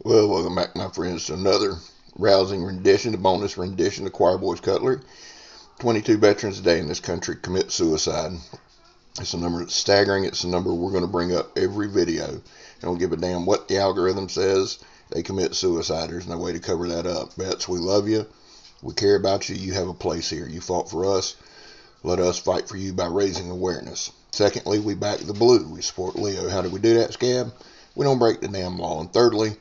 Well, welcome back, my friends, to another rousing rendition, a bonus rendition of Choir Boys Cutlery. 22 veterans a day in this country commit suicide. It's a number that's staggering. It's a number we're going to bring up every video. I don't give a damn what the algorithm says. They commit suicide. There's no way to cover that up. Vets, we love you. We care about you. You have a place here. You fought for us. Let us fight for you by raising awareness. Secondly, we back the blue. We support Leo. How do we do that, Scab? We don't break the damn law. And thirdly,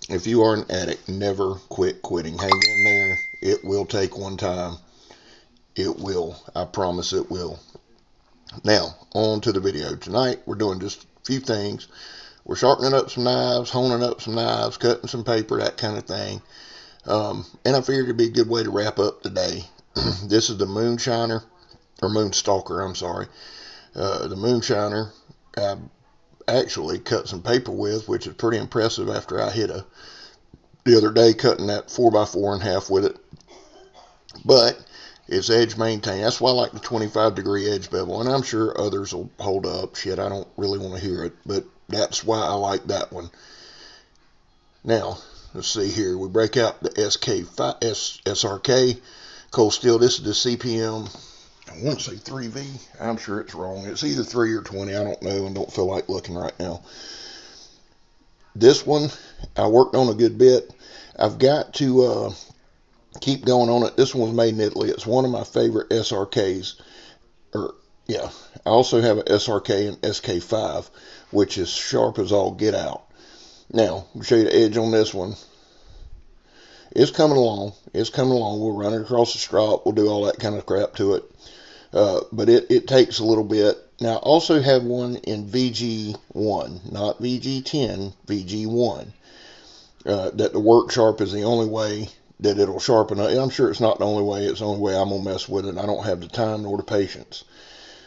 if you are an addict, never quit quitting. Hang in there. It will take one time. It will. I promise it will. Now, on to the video. Tonight, we're doing just a few things. We're sharpening up some knives, honing up some knives, cutting some paper, that kind of thing. And I figured it'd be a good way to wrap up the day. This is the Moonshiner, or Moonstalker, I'm sorry. The Moonshiner, I actually cut some paper with, which is pretty impressive after I hit the other day cutting that 4x4 in half with it. But it's edge maintained. That's why I like the 25-degree edge bevel, and I'm sure others will hold up. Shit, I don't really want to hear it, but that's why I like that one. Now, let's see here. We break out the SRK cold steel. This is the CPM. I want to say 3V. I'm sure it's wrong. It's either 3 or 20. I don't know and don't feel like looking right now. This one, I worked on a good bit. I've got to keep going on it. This one was made in Italy. It's one of my favorite SRKs. I also have an SRK and SK5, which is sharp as all get out. Now, I'll show you the edge on this one. It's coming along. It's coming along. We'll run it across the strop. We'll do all that kind of crap to it. But it takes a little bit. Now, I also have one in VG1, not VG10, VG1. That the work sharp is the only way that it'll sharpen up. I'm sure it's not the only way. It's the only way I'm going to mess with it. I don't have the time nor the patience.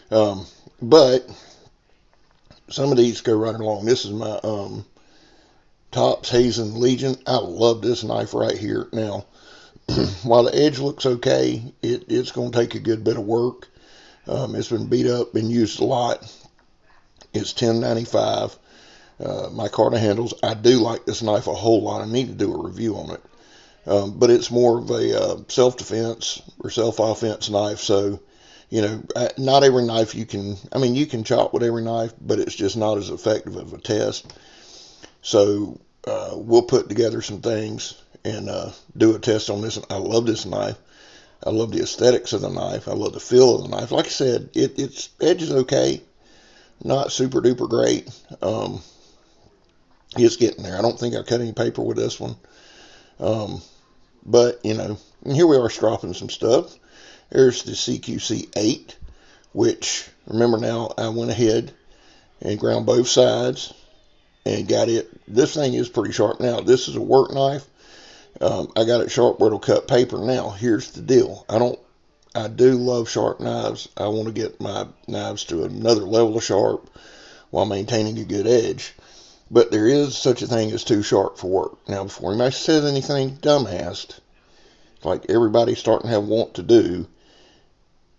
But some of these go right along. This is my Tops Hazen Legion. I love this knife right here. Now, while the edge looks okay, it's going to take a good bit of work. It's been beat up, been used a lot. It's $10.95. My Carta handles. I do like this knife a whole lot. I need to do a review on it. But it's more of a self-defense or self-offense knife. So, not every knife you can chop with every knife, but it's just not as effective of a test. So we'll put together some things and do a test on this. I love this knife. I love the aesthetics of the knife. I love the feel of the knife. Like I said, its edge is okay. Not super duper great. It's getting there. I don't think I cut any paper with this one. But, and here we are stropping some stuff. There's the CQC8, which, remember now, I went ahead and ground both sides and got it. This thing is pretty sharp. Now, this is a work knife. I got it sharp where it'll cut paper. Now, here's the deal. I do love sharp knives. I want to get my knives to another level of sharp while maintaining a good edge. But there is such a thing as too sharp for work. Now, before anybody says anything dumbass, like everybody's starting to want to do,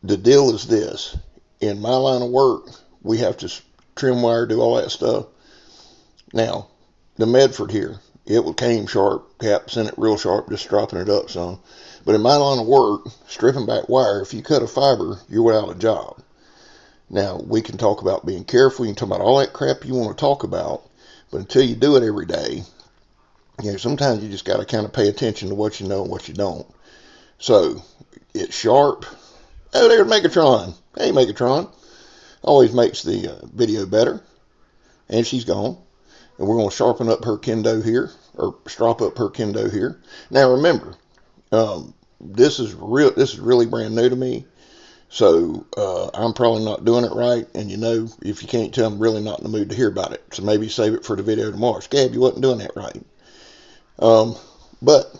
the deal is this. In my line of work, we have to trim wire, do all that stuff. Now, the Medford here, it came sharp, caps in it real sharp, just stropping it up some. But in my line of work, stripping back wire, if you cut a fiber, you're without a job. Now, we can talk about being careful. You can talk about all that crap you want to talk about. But until you do it every day, sometimes you just got to kind of pay attention to what you know and what you don't. So, it's sharp. Oh, there's Megatron. Hey, Megatron. Always makes the video better. And she's gone. And we're going to sharpen up her kendo here, or strop up her kendo here. Now, remember, this is really brand new to me. So, I'm probably not doing it right. And if you can't tell, I'm really not in the mood to hear about it. So maybe save it for the video tomorrow. Scab, you wasn't doing that right. But,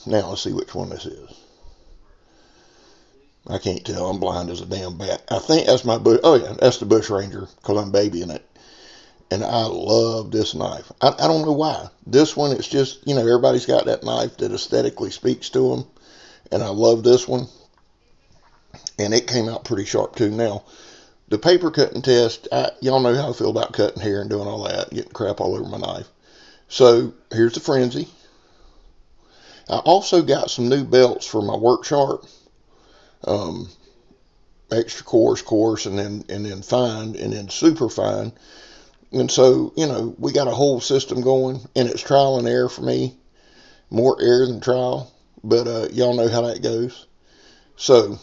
now let's see which one this is. I can't tell. I'm blind as a damn bat. I think that's my bush. Oh, yeah, that's the Bush Ranger because I'm babying it. And I love this knife. I don't know why. This one, it's just, everybody's got that knife that aesthetically speaks to them. And I love this one. And it came out pretty sharp too. Now, the paper cutting test, y'all know how I feel about cutting hair and doing all that, getting crap all over my knife. So here's the frenzy. I also got some new belts for my work sharp. Um, Extra coarse, and then fine, and then super fine. And so, we got a whole system going, and it's trial and error for me. More error than trial, but y'all know how that goes. So,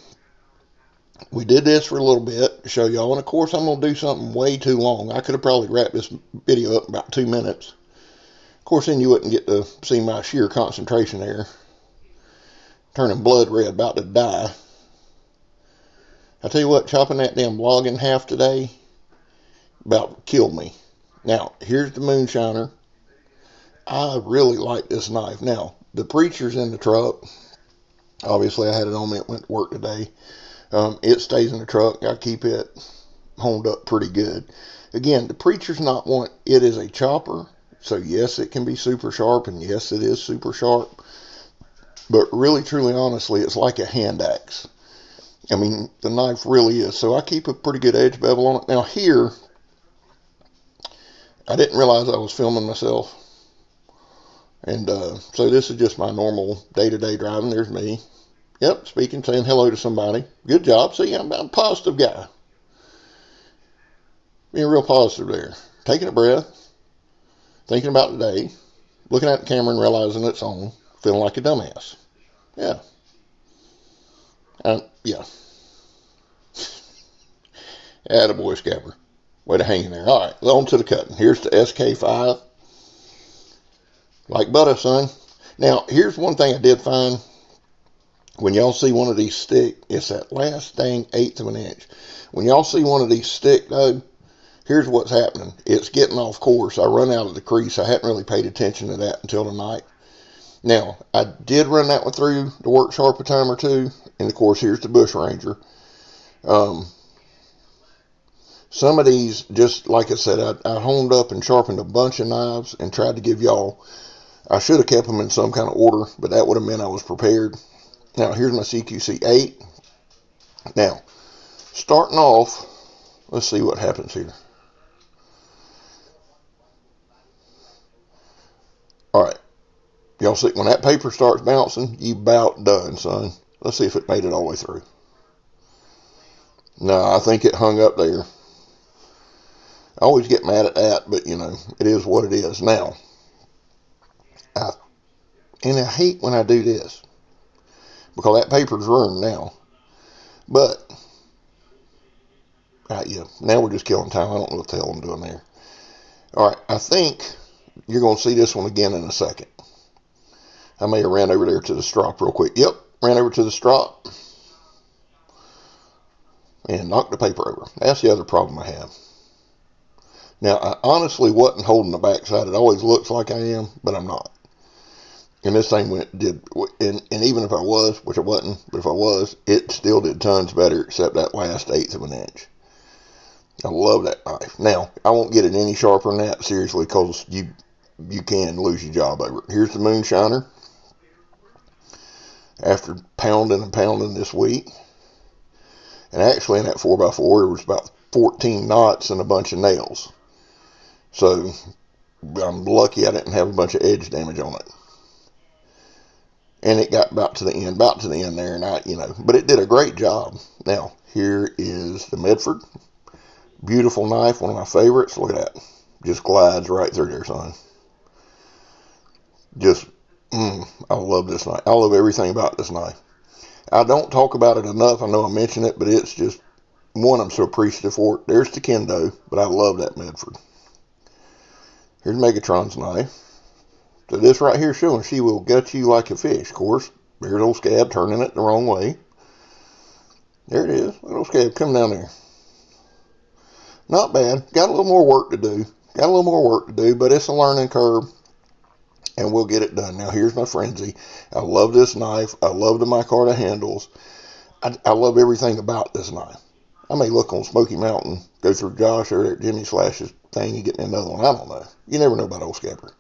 we did this for a little bit to show y'all, and of course, I'm going to do something way too long. I could have probably wrapped this video up in about 2 minutes. Of course, then you wouldn't get to see my sheer concentration there. Turning blood red, about to die. I tell you what, chopping that damn log in half today about killed me. Now, here's the moonshiner. I really like this knife. Now, the preacher's in the truck. Obviously, I had it on me. It went to work today. It stays in the truck. I keep it honed up pretty good. Again, the preacher's not one. It is a chopper. So, yes, it can be super sharp. And, yes, it is super sharp. But really, truly, honestly, it's like a hand axe. I mean, the knife really is. So, I keep a pretty good edge bevel on it. Now, here, I didn't realize I was filming myself. And so this is just my normal day-to-day driving. There's me. Yep, speaking, saying hello to somebody. Good job. See, I'm a positive guy. Being real positive there. Taking a breath. Thinking about the day. Looking at the camera and realizing it's on. Feeling like a dumbass. Yeah. Yeah. Attaboy, Scabber. Way to hang in there. All right, on to the cutting. Here's the SK5. Like butter, son. Now, here's one thing I did find. When y'all see one of these stick, it's that last dang eighth of an inch. When y'all see one of these stick, though, here's what's happening. It's getting off course. I run out of the crease. I hadn't really paid attention to that until tonight. Now, I did run that one through the work sharp a time or two. And, of course, here's the Bush Ranger. Some of these, just like I said, I honed up and sharpened a bunch of knives and tried to give y'all. I should have kept them in some kind of order, but that would have meant I was prepared. Now, here's my CQC 8. Now, starting off, let's see what happens here. All right. Y'all see, when that paper starts bouncing, you about done, son. Let's see if it made it all the way through. No, I think it hung up there. I always get mad at that, but, it is what it is. Now, I hate when I do this, because that paper's ruined now. But, yeah, now we're just killing time. I don't know what the hell I'm doing there. All right, I think you're going to see this one again in a second. I may have ran over there to the strop real quick. Yep, ran over to the strop and knocked the paper over. That's the other problem I have. Now, I honestly wasn't holding the backside. It always looks like I am, but I'm not. And this thing and even if I was, which I wasn't, but if I was, it still did tons better except that last eighth of an inch. I love that knife. Now, I won't get it any sharper than that, seriously, because you can lose your job over it. Here's the moonshiner. After pounding and pounding this week. And actually in that 4x4, it was about 14 knots and a bunch of nails. So, I'm lucky I didn't have a bunch of edge damage on it. And it got about to the end there, and but it did a great job. Now, here is the Medford. Beautiful knife, one of my favorites. Look at that. Just glides right through there, son. Just, I love this knife. I love everything about this knife. I don't talk about it enough. I know I mention it, but it's just, one, I'm so appreciative for it. There's the Kendo, but I love that Medford. Here's Megatron's knife. So this right here showing she will gut you like a fish. Of course, there's old Scab turning it the wrong way. There it is. Little Scab, come down there. Not bad. Got a little more work to do. But it's a learning curve. And we'll get it done. Now, here's my frenzy. I love this knife. I love the micarta handles. I love everything about this knife. I may look on Smoky Mountain, go through Josh or Jimmy Slash's thing and get another one. I don't know. You never know about old Scabber.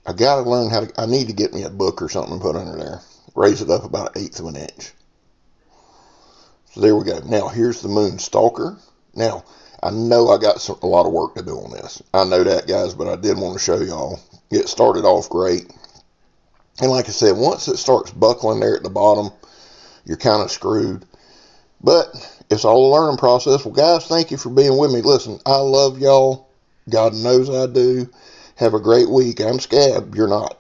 I got to learn I need to get me a book or something and put under there. Raise it up about 1/8 of an inch. So there we go. Now, here's the Moon Stalker. Now, I know I got a lot of work to do on this. I know that, guys, but I did want to show y'all. It started off great. And like I said, once it starts buckling there at the bottom, you're kind of screwed. But it's all a learning process. Well, guys, thank you for being with me. Listen, I love y'all. God knows I do. Have a great week. I'm Scab. You're not.